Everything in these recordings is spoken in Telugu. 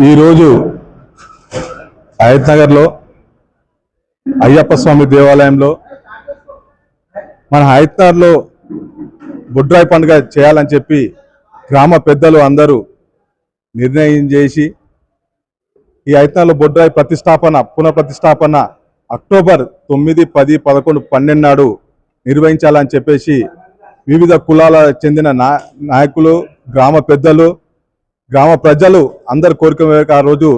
ఈరోజు హయత్నగర్లో అయ్యప్ప స్వామి దేవాలయంలో మన హయత్నగర్లో బొడ్రాయి పండుగ చేయాలని చెప్పి గ్రామ పెద్దలు అందరూ నిర్ణయం చేసి ఈ హయత్నగర్లో బొడ్రాయి పునఃప్రతిష్టాపన అక్టోబర్ 9, 10, 11, 12 నాడు నిర్వహించాలని చెప్పేసి వివిధ కులాలకు చెందిన నాయకులు, గ్రామ పెద్దలు, గ్రామ ప్రజలు అందరి కోరిక మేరకు ఆ రోజు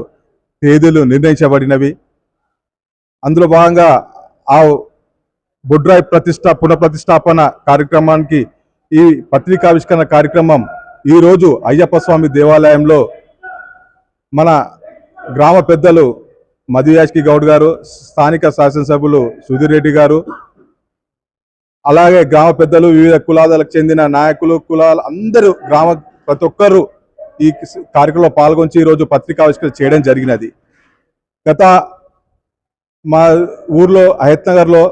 తేదీలు నిర్ణయించబడినవి. అందులో భాగంగా ఆ బొడ్రాయి పునఃప్రతిష్టాపన కార్యక్రమానికి ఈ పత్రికావిష్కరణ కార్యక్రమం ఈరోజు అయ్యప్ప స్వామి దేవాలయంలో మన గ్రామ పెద్దలు మధుయాష్కి గౌడ్ గారు, స్థానిక శాసనసభ్యులు సుధీర్ రెడ్డి గారు, అలాగే గ్రామ పెద్దలు, వివిధ కులాలకు చెందిన నాయకులు, కులాలు అందరూ ప్రతి ఒక్కరూ ఈ కార్యక్రమంలో పాల్గొని ఈరోజు పత్రికావిష్కరణ చేయడం జరిగినది. గత మా ఊర్లో హయత్నగర్లో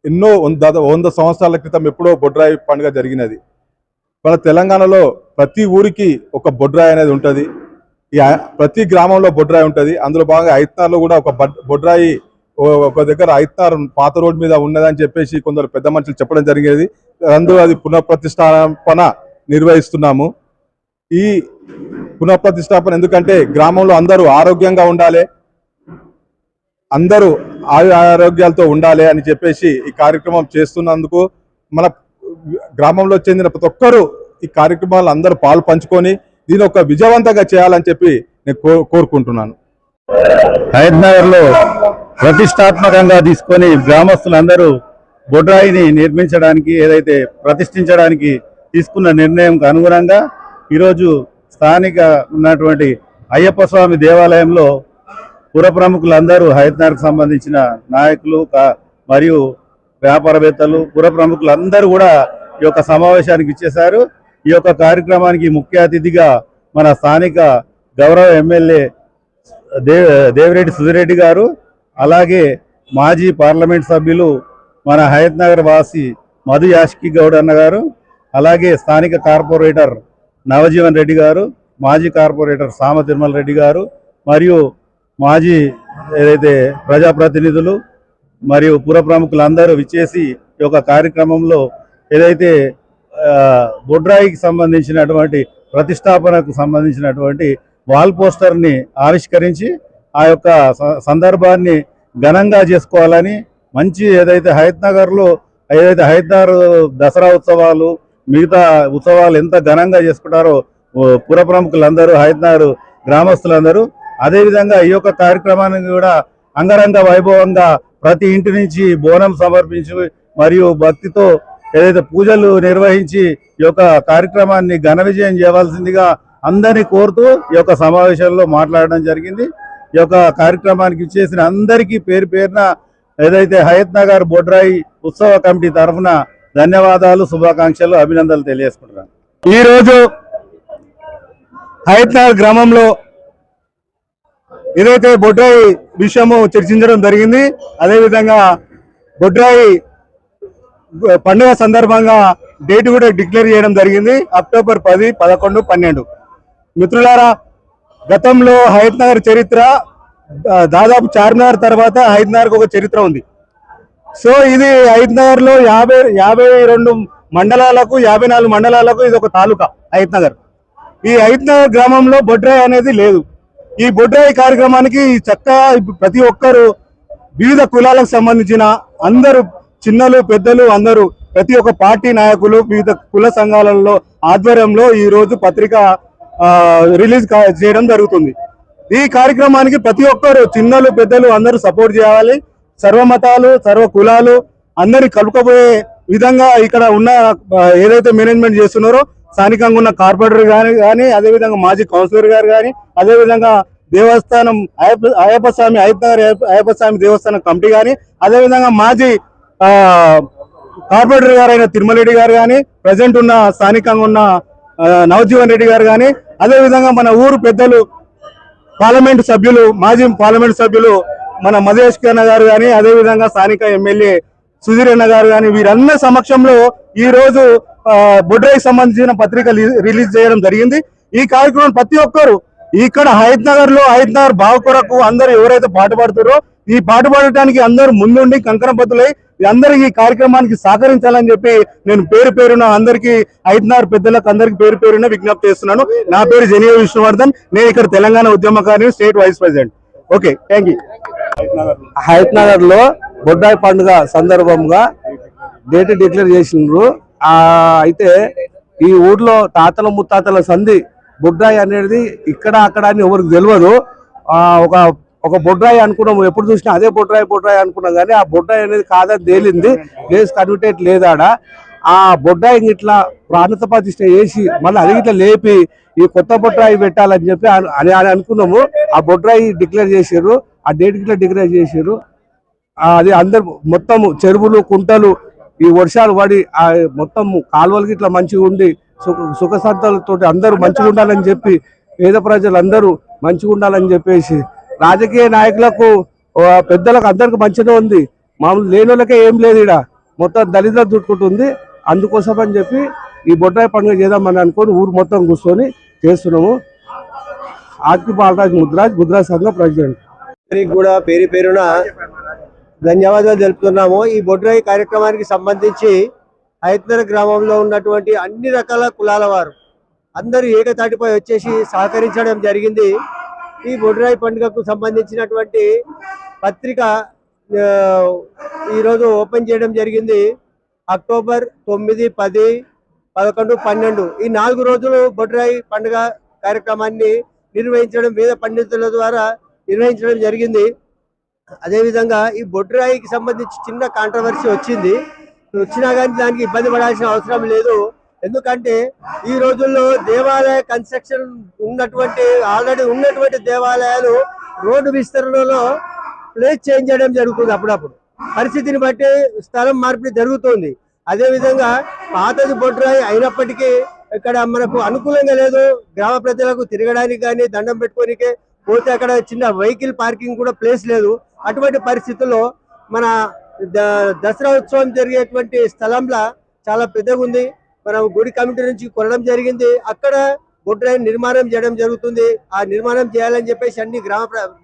ఎన్నో 100 సంవత్సరాల క్రితం ఎప్పుడో బొడ్రాయి పండుగ జరిగినది. మన తెలంగాణలో ప్రతి ఊరికి ఒక బొడ్రాయి అనేది ఉంటుంది. ప్రతి గ్రామంలో బొడ్రాయి ఉంటుంది. అందులో భాగంగా హయత్నగర్లో కూడా ఒక బొడ్రాయి ఒక దగ్గర హయత్నగర్ పాత రోడ్ మీద ఉన్నదని చెప్పేసి కొందరు పెద్ద మనుషులు చెప్పడం జరిగేది. అందులో అది పునఃప్రతిష్టాపన నిర్వహిస్తున్నాము. ఈ పునఃప్రతిష్టాపన ఎందుకంటే గ్రామంలో అందరూ ఆరోగ్యంగా ఉండాలి, అందరూ ఆరోగ్యాలతో ఉండాలి అని చెప్పేసి ఈ కార్యక్రమం చేస్తున్నందుకు మన గ్రామంలో చెందిన ప్రతి ఒక్కరూ ఈ కార్యక్రమాలు అందరూ పాలు పంచుకొని దీని ఒక విజయవంతంగా చేయాలని చెప్పి నేను కోరుకుంటున్నాను. హయత్నగర్లో ప్రతిష్టాత్మకంగా తీసుకొని గ్రామస్తులందరూ బొడ్రాయిని నిర్మించడానికి ఏదైతే ప్రతిష్ఠించడానికి తీసుకున్న నిర్ణయంకు అనుగుణంగా ఈరోజు స్థానిక ఉన్నటువంటి అయ్యప్ప స్వామి దేవాలయంలో పుర ప్రముఖులందరూ హయత్నగర్కు సంబంధించిన నాయకులు మరియు వ్యాపారవేత్తలు, పుర ప్రముఖులందరూ కూడా ఈ యొక్క సమావేశానికి ఇచ్చేశారు. ఈ యొక్క కార్యక్రమానికి ముఖ్య అతిథిగా మన స్థానిక గౌరవ ఎమ్మెల్యే దేవిరెడ్డి సుధిరెడ్డి గారు, అలాగే మాజీ పార్లమెంట్ సభ్యులు మన హయత్నగర్ వాసి మధుయాష్కి గౌడ్ అన్న గారు, అలాగే స్థానిక కార్పొరేటర్ నవజీవన్ రెడ్డి గారు, మాజీ కార్పొరేటర్ సామ తిరుమల రెడ్డి గారు, మరియు మాజీ ఏదైతే ప్రజాప్రతినిధులు మరియు పుర ప్రముఖులందరూ విచ్చేసి ఈ యొక్క కార్యక్రమంలో ఏదైతే బొడ్రాయికి సంబంధించినటువంటి ప్రతిష్టాపనకు సంబంధించినటువంటి వాల్ పోస్టర్ని ఆవిష్కరించి ఆ యొక్క సందర్భాన్ని ఘనంగా చేసుకోవాలని, మంచి ఏదైతే హయత్నగర్లో హయత్నగర్ దసరా ఉత్సవాలు, మిగతా ఉత్సవాలు ఎంత ఘనంగా చేసుకుంటారో పుర ప్రముఖులందరూ, హయత్నగర్ గ్రామస్తులందరూ అదేవిధంగా ఈ యొక్క కార్యక్రమాన్ని కూడా అంగరంగ వైభవంగా ప్రతి ఇంటి నుంచి బోనం సమర్పించి మరియు భక్తితో ఏదైతే పూజలు నిర్వహించి ఈ యొక్క కార్యక్రమాన్ని ఘన విజయం చేయవలసిందిగా అందరినీ కోరుతూ ఈ యొక్క సమావేశంలో మాట్లాడడం జరిగింది. ఈ యొక్క కార్యక్రమానికి చేసిన అందరికీ పేరు పేరున ఏదైతే హయత్నగర్ బొడ్రాయి ఉత్సవ కమిటీ తరఫున ధన్యవాదాలు, శుభాకాంక్షలు, అభినందనలు తెలియజేసుకుంటున్నాను. ఈరోజు హయత్నగర్ గ్రామంలో ఏదైతే బొడ్రాయి విషయము చర్చించడం జరిగింది, అదేవిధంగా బొడ్రాయి పండుగ సందర్భంగా డేట్ కూడా డిక్లేర్ చేయడం జరిగింది, అక్టోబర్ 10, 11, 12. మిత్రులారా, గతంలో హయత్నగర్ చరిత్ర దాదాపు చార్మినార్ తర్వాత హయత్నగర్కి ఒక చరిత్ర ఉంది. సో ఇది హయత్నగర్లో 52 మండలాలకు 54 మండలాలకు ఇది ఒక తాలూకా హయత్నగర్. ఈ హయత్నగర్ గ్రామంలో బొడ్రాయి అనేది లేదు. ఈ బొడ్రాయి కార్యక్రమానికి చక్కగా ప్రతి ఒక్కరు వివిధ కులాలకు సంబంధించిన అందరూ, చిన్నలు పెద్దలు అందరూ, ప్రతి ఒక్క పార్టీ నాయకులు, వివిధ కుల సంఘాలలో ఆధ్వర్యంలో ఈ రోజు పత్రిక రిలీజ్ చేయడం జరుగుతుంది. ఈ కార్యక్రమానికి ప్రతి ఒక్కరు, చిన్నలు పెద్దలు అందరూ సపోర్ట్ చేయాలి. సర్వమతాలు, సర్వ కులాలు అందరినీ కలుపుకోబోయే విధంగా ఇక్కడ ఉన్న ఏదైతే మేనేజ్మెంట్ చేస్తున్నారో స్థానికంగా ఉన్న కార్పొరేటర్ కానీ అదేవిధంగా మాజీ కౌన్సిలర్ గారు కానీ, అదేవిధంగా దేవస్థానం అయ్యప్ప స్వామి అయ్యప్ప స్వామి దేవస్థానం కమిటీ కానీ, అదేవిధంగా మాజీ కార్పొరేటర్ గారైన తిరుమల రెడ్డి గారు కానీ, ప్రజెంట్ ఉన్న స్థానికంగా ఉన్న నవజీవన్ రెడ్డి గారు కానీ, అదేవిధంగా మన ఊరు పెద్దలు, పార్లమెంటు సభ్యులు, మాజీ పార్లమెంటు సభ్యులు మన మధుయాష్కి అన్న గారు కానీ, అదేవిధంగా స్థానిక ఎమ్మెల్యే సుధీర్ అన్న గారు కానీ, వీరందరి సమక్షంలో ఈ రోజు బొడ్రాయికి సంబంధించిన పత్రిక రిలీజ్ చేయడం జరిగింది. ఈ కార్యక్రమం ప్రతి ఒక్కరు ఇక్కడ హయత్ నగర్ బాగు కొరకు అందరూ ఎవరైతే పాటుపడుతారో ఈ పాటుపడటానికి అందరూ ముందుండి కంకణబద్దులై అందరూ ఈ కార్యక్రమానికి సహకరించాలని చెప్పి నేను పేరున అందరికీ హయత్ నగర్ పెద్దలకు అందరికి పేరున విజ్ఞప్తి చేస్తున్నాను. నా పేరు జెనియా విష్ణువర్ధన్. నేను ఇక్కడ తెలంగాణ ఉద్యమకారిని, state vice president. Okay, thank you. Hayat Nagar లో బొడ్రాయి పండుగ సందర్భంగా డేట్ డిక్లేర్ చేసిండ్రు. అయితే ఈ ఊర్లో తాతల ముత్తాతల సంధి బొడ్రాయి అనేది ఇక్కడ అక్కడ అని ఎవరికి తెలియదు. ఒక బొడ్రాయి అనుకున్నాము, ఎప్పుడు చూసినా అదే బొడ్రాయి అనుకున్నాం, కానీ ఆ బొడ్రాయి అనేది కాదని తేలింది. ప్లేస్ కన్విటేట్ లేదాడ. ఆ బొడ్రాయి ఇట్లా ప్రాణత ప్రతిష్ఠ చేసి మళ్ళీ అది ఇట్లా లేపి ఈ కొత్త బొడ్రాయి పెట్టాలని చెప్పి అనుకున్నాము. ఆ బొడ్రాయి డిక్లేర్ చేసారు, ఆ డేట్ ఇట్లా డిక్లేర్ చేసారు. అది అందరు మొత్తం చెరువులు కుంటలు ఈ వర్షాలు పడి ఆ మొత్తం కాలువలకి ఇట్లా మంచిగా ఉండి సుఖ సంతాలతో అందరూ మంచిగా ఉండాలని చెప్పి, పేద ప్రజలు అందరూ మంచిగా ఉండాలని చెప్పేసి, రాజకీయ నాయకులకు పెద్దలకు అందరికి మంచిగా ఉంది, మామూలు లేని వాళ్ళకే ఏం లేదు, ఇక్కడ మొత్తం దళితులు దుట్టుకుంటుంది. అందుకోసం అని చెప్పి ఈ బొడ్రాయి పండుగ చేద్దామని అనుకొని ఊరు మొత్తం కూర్చొని చేస్తున్నాము. ఆర్కి బాలరాజ్ ముద్రాజ్ సంఘం ప్రెసిడెంట్. కూడా పేరున ధన్యవాదాలు తెలుపుతున్నాము. ఈ బొడ్రాయి కార్యక్రమానికి సంబంధించి హయత్ నగర్ గ్రామంలో ఉన్నటువంటి అన్ని రకాల కులాల వారు అందరూ ఏకతాటిపై వచ్చేసి సహకరించడం జరిగింది. ఈ బొడ్రాయి పండుగకు సంబంధించినటువంటి పత్రిక ఈరోజు ఓపెన్ చేయడం జరిగింది. అక్టోబర్ 9, 10, 11, 12 ఈ 4 రోజులు బొడ్రాయి పండుగ కార్యక్రమాన్ని నిర్వహించడం వేద పండితుల ద్వారా నిర్వహించడం జరిగింది. అదేవిధంగా ఈ బొడ్రాయికి సంబంధించి చిన్న కాంట్రవర్సీ వచ్చినా కానీ దానికి ఇబ్బంది పడాల్సిన అవసరం లేదు. ఎందుకంటే ఈ రోజుల్లో దేవాలయ కన్స్ట్రక్షన్ ఆల్రెడీ ఉన్నటువంటి దేవాలయాలు రోడ్డు విస్తరణలో ప్లేస్ చేంజ్ చేయడం జరుగుతుంది. అప్పుడప్పుడు పరిస్థితిని బట్టి స్థలం మార్పిడి జరుగుతుంది. అదేవిధంగా పాతది బొడ్రాయి అయినప్పటికీ ఇక్కడ మనకు అనుకూలంగా లేదు. గ్రామ ప్రజలకు తిరగడానికి కానీ దండం పెట్టుకోనికే పోతే అక్కడ చిన్న వెహికల్ పార్కింగ్ కూడా ప్లేస్ లేదు. అటువంటి పరిస్థితుల్లో మన దసరా ఉత్సవం జరిగేటువంటి స్థలంలో చాలా పెద్దగా ఉంది. మనం గుడి కమిటీ నుంచి కొనడం జరిగింది. అక్కడ బొడ్రాయి నిర్మాణం చేయడం జరుగుతుంది. ఆ నిర్మాణం చేయాలని చెప్పేసి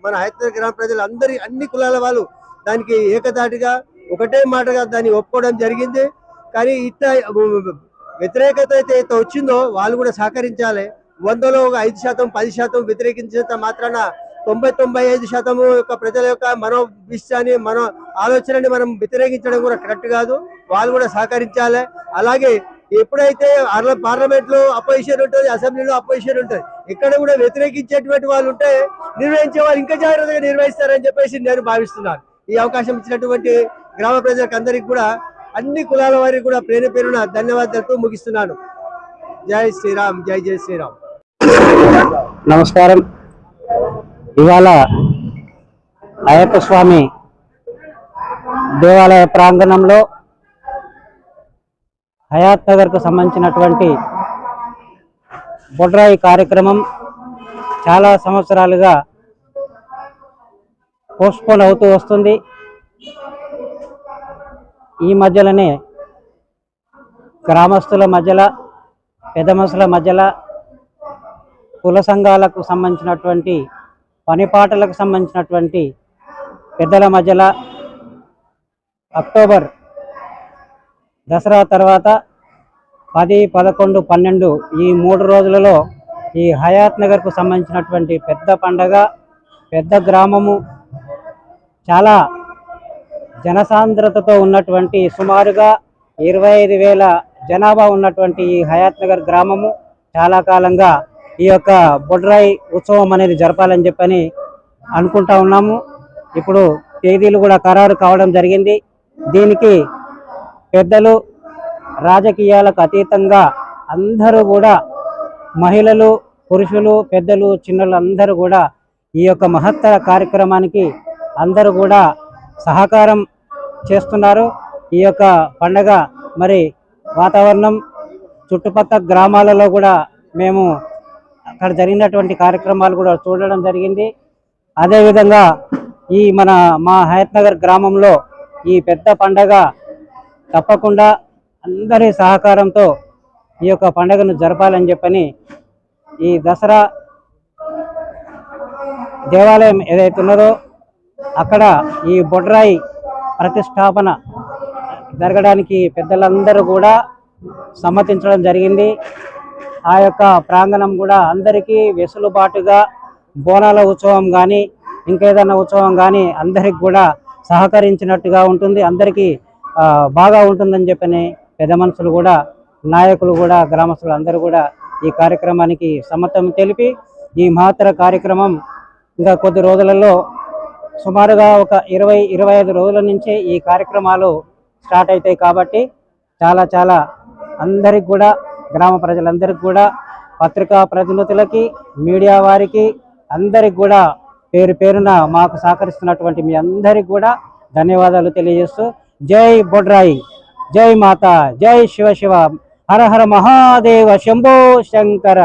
మన హయత్ నగర్ గ్రామ ప్రజలు అన్ని కులాల వాళ్ళు దానికి ఏకదాటిగా ఒకటే మాటగా దాన్ని ఒప్పుకోవడం జరిగింది. కానీ ఇట్లా వ్యతిరేకత అయితే వచ్చిందో వాళ్ళు కూడా సహకరించాలి. 100లో 5%, 10% వ్యతిరేకించేంత మాత్రాన 90-95% యొక్క ప్రజల యొక్క మనోభిష్టాన్ని ఆలోచనని మనం వ్యతిరేకించడం కూడా కరెక్ట్ కాదు. వాళ్ళు కూడా సహకరించాలి. అలాగే ఎప్పుడైతే పార్లమెంట్ లో అపోజిషన్ ఉంటుంది, అసెంబ్లీలో అపోజిషన్ ఉంటుంది, ఇక్కడ కూడా వ్యతిరేకించేటువంటి వాళ్ళు ఉంటే నిర్వహించే వాళ్ళు ఇంకా జాగ్రత్తగా నిర్వహిస్తారని చెప్పేసి నేను భావిస్తున్నాను. ఈ అవకాశం ఇచ్చినటువంటి గ్రామ ప్రజలకు అందరికి కూడా అన్ని కులాల వారికి కూడా పేరున ధన్యవాదాలతో ముగిస్తున్నాను. జై శ్రీరామ్, జై శ్రీరామ్. నమస్కారం. ఇవాళ అయ్యప్ప స్వామి దేవాలయ ప్రాంగణంలో హయత్ నగర్ కు సంబంధించినటువంటి బొడ్రాయి కార్యక్రమం చాలా సంవత్సరాలుగా పోస్ట్పోన్ అవుతూ వస్తుంది. ఈ మధ్యలోనే గ్రామస్తుల మధ్యలో, పెద్ద మనుషుల మధ్యలో, కుల సంఘాలకు సంబంధించినటువంటి పనిపాటలకు సంబంధించినటువంటి పెద్దల మధ్యలో అక్టోబర్ దసరా తర్వాత 10, 11, 12 ఈ 3 రోజులలో ఈ హయత్ నగర్కు సంబంధించినటువంటి పెద్ద పండగ, పెద్ద గ్రామము, చాలా జనసాంద్రతతో ఉన్నటువంటి సుమారుగా 25,000 జనాభా ఉన్నటువంటి ఈ హయత్ నగర్ గ్రామము చాలా కాలంగా ఈ యొక్క బొడ్రాయి ఉత్సవం అనేది జరపాలని చెప్పని అనుకుంటా ఉన్నాము. ఇప్పుడు తేదీలు కూడా ఖరారు కావడం జరిగింది. దీనికి పెద్దలు, రాజకీయాలకు అతీతంగా అందరూ కూడా, మహిళలు, పురుషులు, పెద్దలు, చిన్నలు అందరూ కూడా ఈ యొక్క మహత్తర కార్యక్రమానికి అందరూ కూడా సహకారం చేస్తున్నారు. ఈ యొక్క పండగ మరి వాతావరణం చుట్టుపక్కల గ్రామాలలో కూడా మేము అక్కడ జరిగినటువంటి కార్యక్రమాలు కూడా చూడడం జరిగింది. అదేవిధంగా ఈ మా హయత్ నగర్ గ్రామంలో ఈ పెద్ద పండగ తప్పకుండా అందరి సహకారంతో ఈ యొక్క పండుగను జరపాలని చెప్పని, ఈ దసరా దేవాలయం ఏదైతే ఉన్నదో అక్కడ ఈ బొడ్రాయి ప్రతిష్టాపన జరగడానికి పెద్దలందరూ కూడా సమ్మతించడం జరిగింది. ఆ యొక్క ప్రాంగణం కూడా అందరికీ వెసులుబాటుగా బోనాల ఉత్సవం కానీ ఇంకేదైనా ఉత్సవం కానీ అందరికి కూడా సహకరించినట్టుగా ఉంటుంది, అందరికీ బాగా ఉంటుందని చెప్పని పెద్ద మనుషులు కూడా, నాయకులు కూడా, గ్రామస్తులు అందరూ కూడా ఈ కార్యక్రమానికి సమ్మతం తెలిపి ఈ మహత్తర కార్యక్రమం ఇంకా కొద్ది రోజులలో సుమారుగా ఒక 20-25 రోజుల నుంచే ఈ కార్యక్రమాలు స్టార్ట్ అవుతాయి. కాబట్టి చాలా అందరికి కూడా, గ్రామ ప్రజలందరికీ కూడా, పత్రికా ప్రతినిధులకి, మీడియా వారికి అందరికి కూడా పేరు పేరున మాకు సహకరిస్తున్నటువంటి మీ అందరికి కూడా ధన్యవాదాలు తెలియజేస్తూ జై బొడ్రాయి, జై మాత, జై శివ శివ, హర హర మహాదేవ, శంభో శంకర.